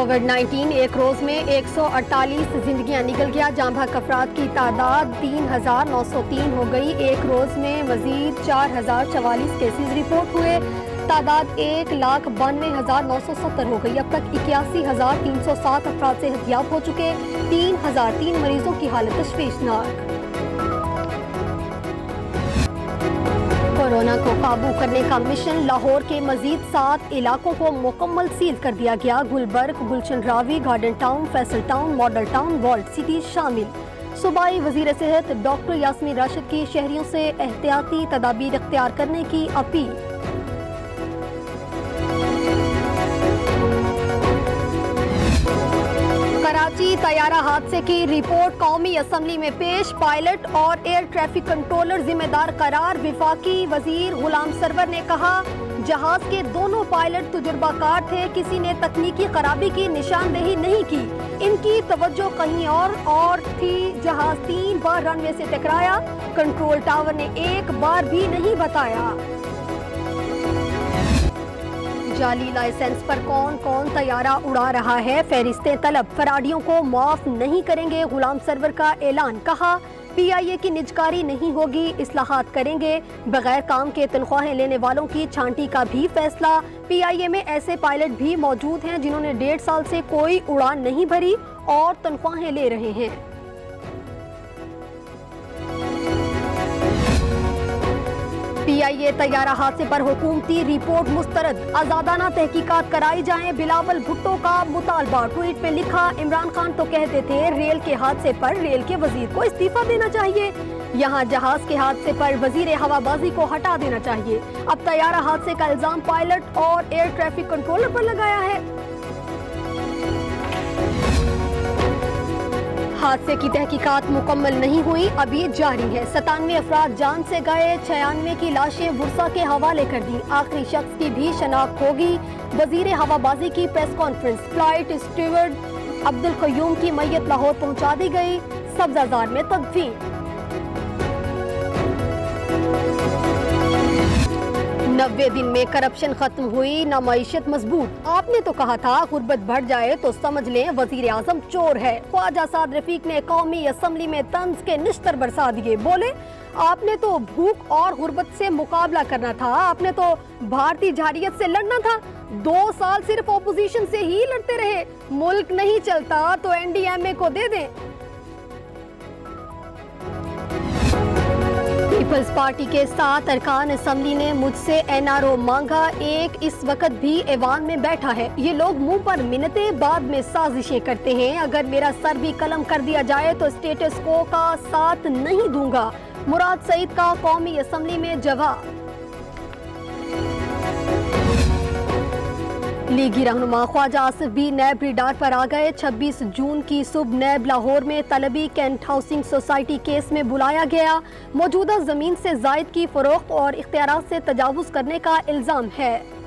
कोविड-19 एक रोज में 148 जिंदगियां निकल गया। जाँ बहक अफराद की तादाद 3,903 हो गई। एक रोज में मजीद 4,044 केसेस रिपोर्ट हुए। तादाद 1,92,970 हो गई। अब तक 81,307 अफराद सेहतयाब हो चुके। 3,003 मरीजों की हालत तशवीशनाक। कोरोना को काबू करने का मिशन। लाहौर के मजीद 7 इलाकों को मुकम्मल सील कर दिया गया। Gulberg, Gulshan Ravi, garden town, Faisal town, model town, walled city शामिल। सूबाई वजीर सेहत डॉक्टर यास्मीन राशिद की शहरियों से एहतियाती तदाबीर इख्तियार करने की अपील। कराची तैयारा हादसे की रिपोर्ट कौमी असम्बली में पेश। पायलट और एयर ट्रैफिक कंट्रोलर जिम्मेदार करार। विफाकी वजीर गुलाम सरवर ने कहा जहाज के दोनों पायलट तजुर्बाकार थे, किसी ने तकनीकी खराबी की निशानदेही नहीं की। इनकी तवज्जो कहीं और थी। जहाज 3 बार रनवे से टकराया, कंट्रोल टावर ने एक बार भी नहीं बताया। जाली लाइसेंस पर कौन कौन तैयारा उड़ा रहा है, फहरिस्तें तलब। फराडियों को माफ नहीं करेंगे, गुलाम सरवर का ऐलान। कहा PIA की निजकारी नहीं होगी, इस्लाहात करेंगे। बगैर काम के तनख्वाहें लेने वालों की छांटी का भी फैसला। PIA में ऐसे पायलट भी मौजूद हैं जिन्होंने 1.5 साल से कोई उड़ान नहीं भरी और तनख्वाहें ले रहे हैं। PIA तैयारा हादसे पर हुकूमती रिपोर्ट मुस्तरद। आजादाना तहकीकात कराई जाएं, बिलावल भुट्टो का मुतालबा। ट्वीट में लिखा इमरान खान तो कहते थे रेल के हादसे पर रेल के वजीर को इस्तीफा देना चाहिए, यहाँ जहाज के हादसे पर वजीर हवाबाजी को हटा देना चाहिए। अब तैयारा हादसे का इल्जाम पायलट और एयर ट्रैफिक कंट्रोलर पर लगाया है। हादसे की तहकीकात मुकम्मल नहीं हुई, अभी जारी है। 97 अफराद जान से गए, 96 की लाशें वुरसा के हवाले कर दी। आखिरी शख्स की भी शनाख्त होगी। वजीर हवाबाजी की press conference. Flight steward Abdul Qayyum की मैयत लाहौर पहुंचा दी गई, सब्जाजार में तदफीन। 90 दिन में करप्शन खत्म हुई, न मईशत मजबूत। आपने तो कहा था गुर्बत बढ़ जाए तो समझ लें वजीर आजम चोर है। ख्वाजा साद रफीक ने कौमी असम्बली में तंज के निश्तर बरसा दिए। बोले आपने तो भूख और गुर्बत से मुकाबला करना था, आपने तो भारतीय जारियत से लड़ना था। 2 साल सिर्फ ओपोजिशन से ही लड़ते रहे। मुल्क नहीं चलता तो NDMA को दे दें। पीपल्स पार्टी के 7 अरकान असम्बली ने मुझसे NRO मांगा। एक इस वक्त भी ऐवान में बैठा है। ये लोग मुंह पर मिन्नतें बाद में साजिशें करते हैं। अगर मेरा सर भी कलम कर दिया जाए तो स्टेटस को का साथ नहीं दूंगा। मुराद सईद का कौमी असम्बली में जवाब। लीगी रहनुमा ख्वाजा आसिफ भी नैब रिडार पर आ गए। 26 जून की सुबह नैब लाहौर में तलबी कैंट हाउसिंग सोसाइटी केस में बुलाया गया। मौजूदा जमीन से जायद की फरोख्त और इख्तियारात से तजावुज करने का इल्जाम है।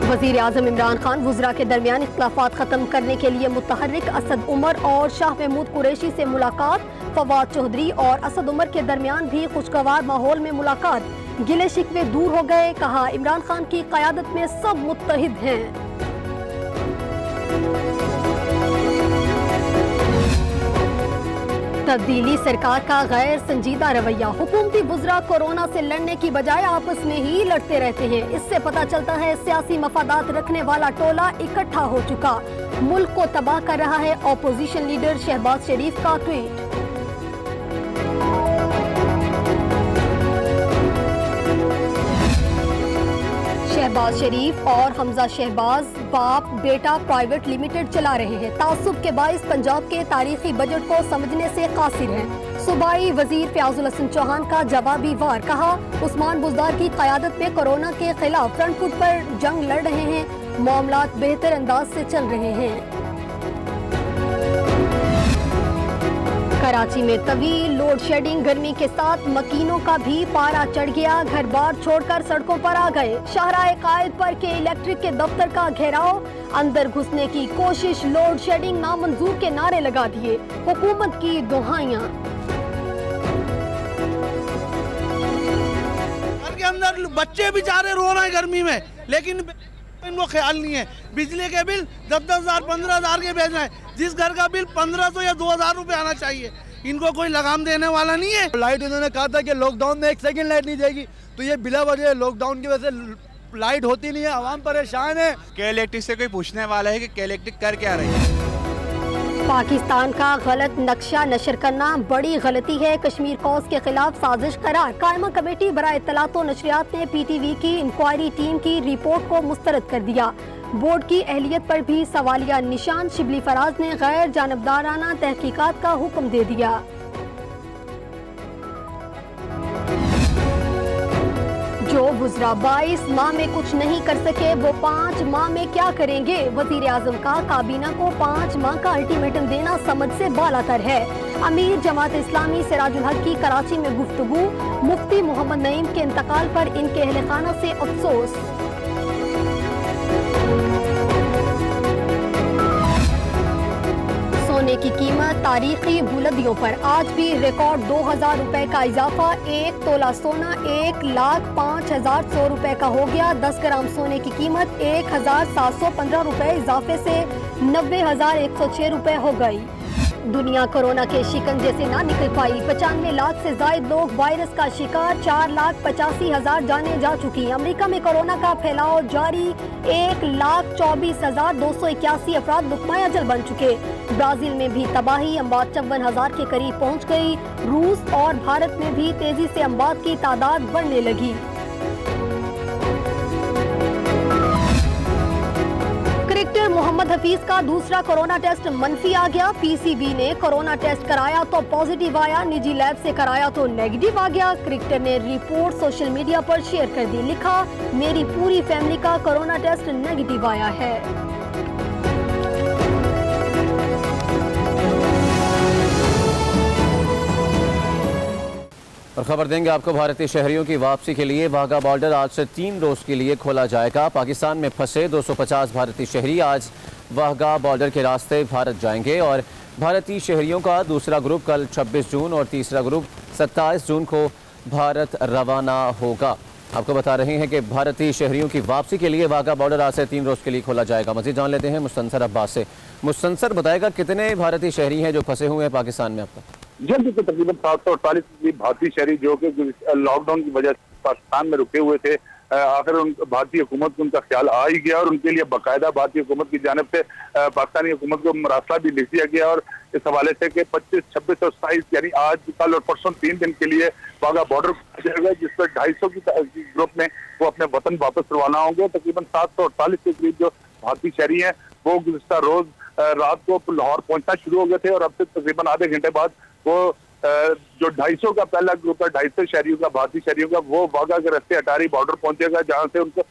वजीर आजम इमरान खान वुज़रा के दरमियान इख्तिलाफात खत्म करने के लिए मुतहर्रिक। असद उमर और शाह महमूद कुरैशी से मुलाकात। फवाद चौधरी और असद उमर के दरमियान भी खुशगवार माहौल में मुलाकात। गिले शिकवे दूर हो गए। कहा इमरान खान की क़यादत में सब मुत्तहिद हैं। तब्दीली सरकार का गैर संजीदा रवैया। हुकूमती वुज़रा कोरोना से लड़ने की बजाय आपस में ही लड़ते रहते हैं। इससे पता चलता है सियासी मफादात रखने वाला टोला इकट्ठा हो चुका, मुल्क को तबाह कर रहा है। ऑपोजिशन लीडर शहबाज शरीफ का ट्वीट। शहबाज शरीफ और हमजा शहबाज बाप बेटा प्राइवेट लिमिटेड चला रहे हैं। तासुब के बाइस पंजाब के तारीखी बजट को समझने से कासिर हैं। सूबाई वजीर फयाजुल हसन चौहान का जवाबी वार। कहा उस्मान बुज़दार की क़यादत में कोरोना के खिलाफ फ्रंट फुट पर जंग लड़ रहे हैं। मामलात बेहतर अंदाज से चल रहे हैं। कराची में तवील लोड शेडिंग, गर्मी के साथ मकीनों का भी पारा चढ़ गया। घर बार छोड़कर सड़कों पर आ गए। शाहराए कायद पर के इलेक्ट्रिक के दफ्तर का घेराव, अंदर घुसने की कोशिश। लोड शेडिंग नामंजूर के नारे लगा दिए। हुकूमत की दुहाइयां। अंदर बच्चे बेचारे रो रहे हैं गर्मी में, लेकिन इनको ख्याल नहीं है। बिजली के बिल 10,000 15,000 के भेज रहे हैं, जिस घर का बिल 1,500 या 2,000 रुपये आना चाहिए, इनको कोई लगाम देने वाला नहीं है। लाइट इन्होंने कहा था कि लॉकडाउन में 1 सेकंड लाइट नहीं जाएगी, तो ये बिला वजह लॉकडाउन की वजह से लाइट होती नहीं है, आवाम परेशान है। के इलेक्ट्रिक से कोई पूछने वाला है कि के इलेक्ट्रिक कर क्या रही है। पाकिस्तान का गलत नक्शा नशर करना बड़ी गलती है। कश्मीर कॉज के खिलाफ साजिश करार। कायमा कमेटी बराए इत्तलात व नशरियात ने PTV की इंक्वायरी टीम की रिपोर्ट को मुस्तरद कर दिया। बोर्ड की अहलियत पर भी सवालिया निशान। शिबली फराज ने गैर जानबदाराना तहकीकात का हुक्म दे दिया। जो गुजरा 22 माह में कुछ नहीं कर सके, वो 5 माह में क्या करेंगे। वजीर आजम का काबीना को 5 माह का अल्टीमेटम देना समझ से बालातर है। अमीर जमात इस्लामी सिराजुल हक की कराची में गुफ्तगू। मुफ्ती मोहम्मद नईम के इंतकाल पर इनके अहले खाना से अफसोस। सोने की कीमत तारीखी बुलंदियों पर। आज भी रिकॉर्ड 2,000 रुपए का इजाफा। 1 तोला सोना 1,05,100 रुपए का हो गया। 10 ग्राम सोने की कीमत 1,715 रुपए इजाफे से 90,106 रुपए हो गई। दुनिया कोरोना के शिकंजे से ना निकल पाई। 95 लाख से ज्यादा लोग वायरस का शिकार। 4,85,000 जाने जा चुकी। अमेरिका में कोरोना का फैलाव जारी। 1,24,281 अफराद लुकमा अजल बन चुके। ब्राजील में भी तबाही। अमवात 54,000 के करीब पहुंच गई। रूस और भारत में भी तेजी से अमवात की तादाद बढ़ने लगी। क्रिकेटर मोहम्मद हफीज का दूसरा कोरोना टेस्ट मनफी आ गया। PCB ने कोरोना टेस्ट कराया तो पॉजिटिव आया, निजी लैब से कराया तो नेगेटिव आ गया। क्रिकेटर ने रिपोर्ट सोशल मीडिया पर शेयर कर दी। लिखा, मेरी पूरी फैमिली का कोरोना टेस्ट नेगेटिव आया है। और खबर देंगे आपको भारतीय शहरियों की वापसी के लिए वाघा बॉर्डर आज से 3 रोज के लिए खोला जाएगा। पाकिस्तान में फंसे 250 भारतीय शहरी आज वाघा बॉर्डर के रास्ते भारत जाएंगे और भारतीय शहरियों का दूसरा ग्रुप कल 26 जून और तीसरा ग्रुप 27 जून को भारत रवाना होगा। आपको बता रहे हैं कि भारतीय शहरियों की वापसी के लिए वाघा बॉर्डर आज से 3 रोज के लिए खोला जाएगा। मज़ीद जान लेते हैं मुस्तनसर अब्बास से। मुस्तनसर, बताएगा कितने भारतीय शहरी हैं जो फंसे हुए हैं पाकिस्तान में अब तक? जल्द से तकरीबन 748 भारतीय शहरी जो कि लॉकडाउन की वजह से पाकिस्तान में रुके हुए थे, आखिर भारतीय हुकूमत को उनका ख्याल आ ही गया और उनके लिए बाकायदा भारतीय हुकूमत की जानिब से पाकिस्तानी हुकूमत को मरासला भी लिख दिया गया। और इस हवाले से कि 25, 26 और 27 यानी आज, कल और परसों 3 दिन के लिए वाघा बॉर्डर जाएगा, जिस पर 250 की ग्रुप में वो अपने वतन वापस रवाना होंगे। तकरीबन 748 के करीब जो भारतीय शहरी हैं वो गुज़िश्ता रोज रात को लाहौर पहुंचना शुरू हो गए थे और अब से तकरीबन आधे घंटे बाद वो जो 250 का पहला ग्रुप है, 250 शहरियों का, भारतीय शहरियों का, वो वाघा के रास्ते अटारी बॉर्डर पहुंचेगा, जहां से उनको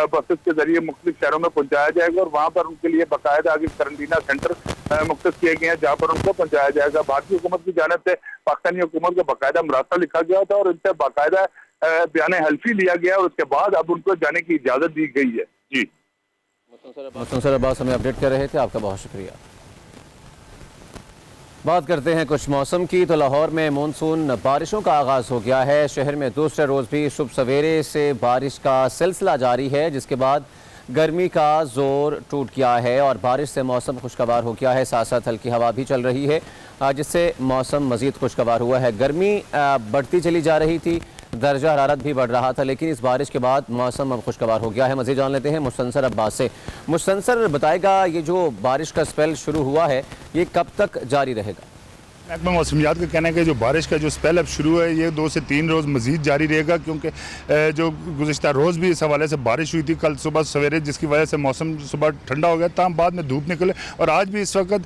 बसेस के जरिए मुख्तलिफ शहरों में पहुंचाया जाएगा और वहां पर उनके लिए बाकायदा आगे करंटीना सेंटर मुख्तस किए गए हैं जहां पर उनको पहुंचाया जाएगा। भारतीय हुकूमत की जानिब से पाकिस्तानी हुकूमत को बाकायदा मरासला लिखा गया था और उनसे बाकायदा बयान हल्फी लिया गया और उसके बाद अब उनको जाने की इजाजत दी गई है। जी, मुस्तनसर अब्बास हमें अपडेट कर रहे थे, आपका बहुत शुक्रिया। बात करते हैं कुछ मौसम की, तो लाहौर में मानसून बारिशों का आगाज़ हो गया है। शहर में दूसरे रोज़ भी सुबह सवेरे से बारिश का सिलसिला जारी है, जिसके बाद गर्मी का जोर टूट गया है और बारिश से मौसम खुशगवार हो गया है। साथ साथ हल्की हवा भी चल रही है, जिससे मौसम मज़ीद खुशगवार हुआ है। गर्मी बढ़ती चली जा रही थी, दर्जा हरारत भी बढ़ रहा था, लेकिन इस बारिश के बाद मौसम अब खुशगवार हो गया है। मज़ीद जान लेते हैं मुस्तनसर अब्बास से। मुस्तनसर, बताएगा ये जो बारिश का स्पेल शुरू हुआ है ये कब तक जारी रहेगा? महकमा मौसमियात का कहना है कि जो बारिश का जो स्पेल अब शुरू है ये 2 से 3 रोज़ मज़ीद जारी रहेगा, क्योंकि जो गुज़िश्ता रोज़ भी इस हवाले से बारिश हुई थी कल सुबह सवेरे, जिसकी वजह से मौसम सुबह ठंडा हो गया, तमाम बाद में धूप निकले और आज भी इस वक्त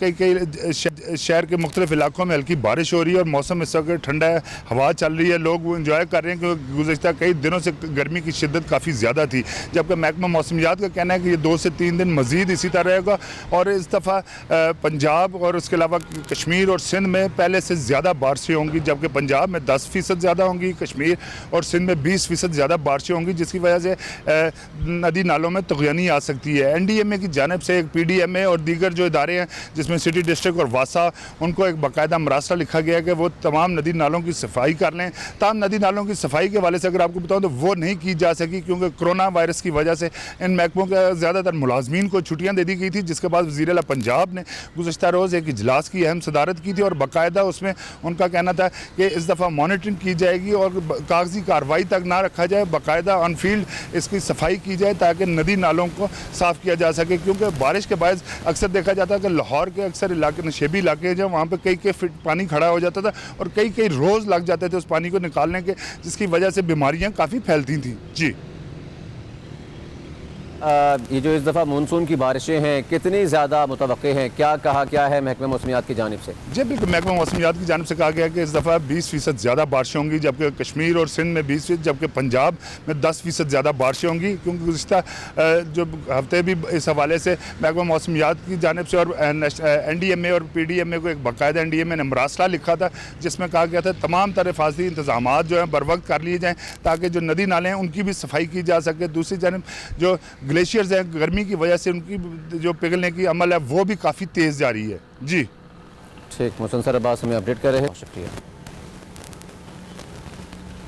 कई शहर के मुख्तलिफ इलाकों में हल्की बारिश हो रही है और मौसम इस वक्त ठंडा है, हवा चल रही है, लोग वो इंजॉय कर रहे हैं क्योंकि गुज़िश्ता कई दिनों से गर्मी की शिद्दत काफ़ी ज़्यादा थी। जबकि महकमा मौसमियात का कहना है कि ये 2 से 3 दिन मज़ीद इसी तरह रहेगा और इस दफ़ा पंजाब और उसके अलावा कश्मीर और सिंध में पहले से ज़्यादा बारिशें होंगी, जबकि पंजाब में 10% ज़्यादा होंगी, कश्मीर और सिंध में 20% ज़्यादा बारिशें होंगी, जिसकी वजह से नदी नालों में तुग़यानी आ सकती है। NDMA की जानिब से एक PDMA और दीगर जो इदारे हैं जिसमें सिटी डिस्ट्रिक्ट और वासा, उनको एक बाकायदा मरासला लिखा गया है कि वो तमाम नदी नालों की सफाई कर लें। तमाम नदी नालों की सफाई के वाले से अगर आपको बताऊँ तो वो नहीं की जा सकी, क्योंकि कोरोना वायरस की वजह से इन महकमों के ज़्यादातर मुलाजमीन को छुट्टियाँ दे दी गई थी, जिसके बाद वज़ीर आला पंजाब ने गुज़श्ता रोज़ एक इजलास की अहम सदारत की थी और बाकायदा उसमें उनका कहना था कि इस दफ़ा मॉनिटरिंग की जाएगी और कागजी कार्रवाई तक ना रखा जाए, बाकायदा ऑन फील्ड इसकी सफाई की जाए ताकि नदी नालों को साफ़ किया जा सके। क्योंकि बारिश के बाद अक्सर देखा जाता है कि लाहौर के अक्सर इलाके नशेबी इलाके जो वहाँ पर कई फीट पानी खड़ा हो जाता था और कई रोज़ लग जाते थे उस पानी को निकालने के, जिसकी वजह से बीमारियाँ काफ़ी फैलती थीं। जी, ये जो इस दफ़ा मानसून की बारिशें हैं कितनी ज़्यादा मुतवक्के हैं, क्या कहा क्या है महकमा मौसमियात की जानिब से? जी बिल्कुल, महकमा मौसमियात की जानिब से कहा गया कि इस दफ़ा 20% ज़्यादा बारिशें होंगी, जबकि कश्मीर और सिंध में 20%, जबकि पंजाब में 10% ज़्यादा बारिशें होंगी। क्योंकि गुज़िश्ता जो हफ्ते भी इस हवाले से महकमा मौसमियात की जानिब से और NDMA और PDMA को एक बाकायदा NDMA ने मरासला लिखा था, जिसमें कहा गया था तमाम तरह हिफाजती इंतजाम जो हैं बर वक्त कर लिए जाएँ ताकि जो नदी नाले हैं उनकी भी सफाई की जा सके। दूसरी जानिब जो ग्लेशियर्स हैं गर्मी की वजह से उनकी जो पिघलने की अमल है वो भी काफ़ी तेज़ जारी है। जी ठीक, मुसलसल अब्बास हमें अपडेट कर रहे हैं, शुक्रिया।